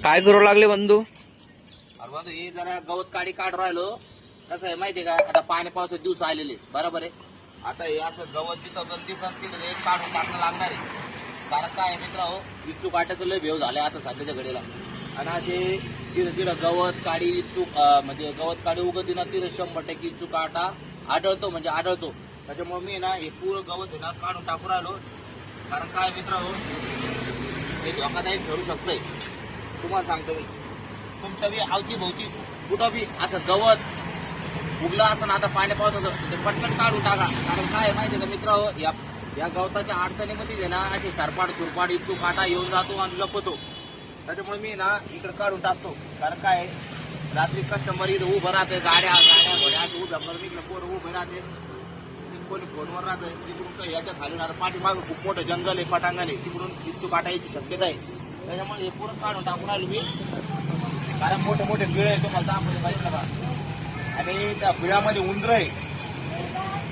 काय करू लागले बंधू? अरे बंधू हे जरा गवत काढी काढ राहिलो. कसं आहे माहितीये का, आता पाणी पावसाचे दिवस आलेले बरोबर आहे. आता हे असं गवत जिथं गंदी तिथं हे काढून टाकणं लागणार आहे. कारण काय मित्र हो, इच्छू काट्याचं लय भेव झालंय आता सध्याच्या घडीला. आणि असे तिथं तिथं गवत काडी इच्छू म्हणजे गवत काडी उगत ना तिथं 100% इच्छू काटा आढळतो म्हणजे आढळतो. त्याच्यामुळे मी ना हे पूर्ण गवत आहे ना काढून टाकून राहिलो. कारण काय मित्र हो, हे धोकादायक ठरू शकतंय. तुम्हाला सांगतो मी, तुमच्या बी अवतीभोवती कुठं बी असं गवत उगलं असं ना आता पाणी पावसाचं ते पटकन काढून टाका. कारण काय माहिती का मित्र हो, या गवताच्या अडचणीमध्ये आहे ना अशी सरपाट सुरपाट इच्छू काटा येऊन जातो आणि लपतो. त्याच्यामुळे मी ना इकडे काढून टाकतो. कारण काय रात्री कस्टमर इथं उभं राहते, गाड्या घोड्या असे उभ्या करून इकडे पोरं उभे राहते, कोणी फोनवर राहतं. तिकडून याच्या खालून आता पाठीमागं खूप मोठं जंगल आहे, पटांगण आहे, तिकडून इच्छू काटा यायची शक्यता आहे. त्याच्यामुळे हे पूर्ण काढून टाकून आलो मी. कारण मोठे मोठे बिळ आहे, तुम्हाला दाखवले पाहिजे ना. आणि त्या बिळामध्ये उंदरं आहे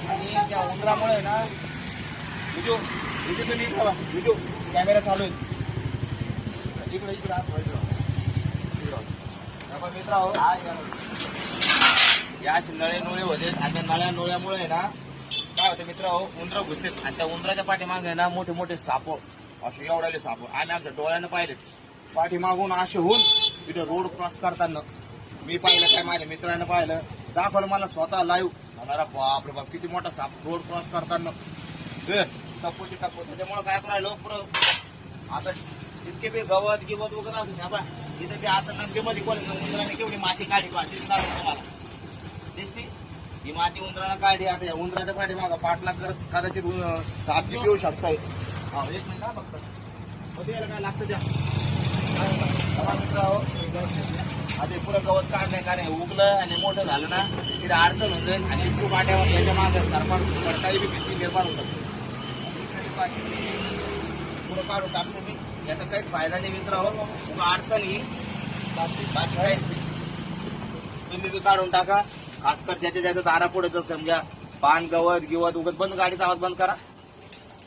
आणि त्या उंदरामुळे ना व्हिडिओ तुम्ही व्हिडिओ कॅमेरा चालू आहे इकडे मित्र हो. या असे नळे नोळे होते आणि त्या नळ्या नोळ्यामुळे ना काय होतं मित्र हो, उंदरं घुसते आणि त्या उंदराच्या पाठीमागे ना मोठे मोठे साप असे एवढाले साप आम्ही आमच्या डोळ्यानं पाहिलेत. पाठीमागून असे होऊन तिथे रोड क्रॉस करताना मी पाहिलं, काय माझ्या मित्रानं पाहिलं, दाखवलं मला स्वतः लाईव्ह. मला बापरे बाप किती मोठा साप रोड क्रॉस करताना टप्पोची टप्पो. त्याच्यामुळे काय करायलो पुढं आता इतके बी गवत गिवत वगैरे असं बा इथे बी आता नंदीमध्ये कोण उंदराने केवढी माती काढी मला दिसती ही माती उंदरानं काढली. आता या उंदराच्या पाठीमागं पाठला करत कदाचित साप जी पिऊ शकताय. एक मिनिट फक्त याला काय लागतं त्या आता पुढं गवत काढलंय का नाही उगलं आणि मोठं झालं ना तिथे अडचण होत जाईल आणि इच्छू काट्यावर याच्या मागं सरपण काही बी भीती निर्माण होतात. पुढं काढून टाकतो मी, याचा काही फायदा नाही मित्र हो, उगा अडचण ही बाकी काहीच नाही. तुम्ही बी काढून टाका. खासकर ज्याच्या ज्याच्या दारा पुढे जर समजा पान गवत गिवत उगत बंद, गाडीचा आवाज बंद करा.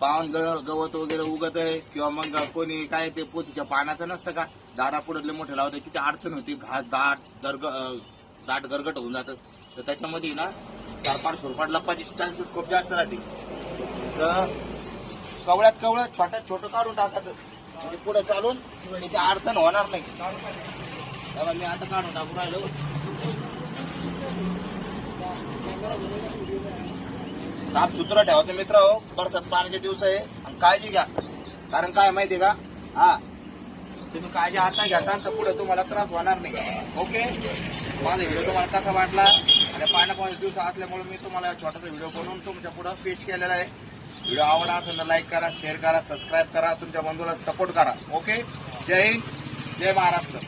पान गवत वगैरे उगत आहे किंवा मग कोणी काय ते पोतीच्या पानाचं नसतं का दारा पुढे मोठे लावते, किती अडचण होती. घास दाट गरगट होऊन जातं. तर त्याच्यामध्ये ना सरपाट सुरपाट लपाची चान्सेस खूप जास्त राहते. तर कवळ्यात कवळ्यात छोट्यात छोटं काढून टाकायचं म्हणजे पुढे चालून त्याची अडचण होणार नाही. तेव्हा मी आता काढून टाकून राहिलो. साफ सुथरं ठेवतो मित्र हो, बरसात पाण्याचे दिवस आहे आणि काळजी घ्या. कारण काय माहितीये का, हा तुम्ही काळजी आता घ्याता तर पुढे तुम्हाला त्रास होणार नाही. ओके, माझा व्हिडिओ तुम्हाला कसा वाटला आणि पाण्यापाण्याचे दिवस असल्यामुळे मी तुम्हाला छोटासा व्हिडिओ बनवून तुमच्या पुढे पेश केलेला आहे. व्हिडिओ आवडला असेल तर लाईक करा, शेअर करा, सबस्क्राईब करा, तुमच्या बंधूला सपोर्ट करा. ओके, जय हिंद, जय महाराष्ट्र.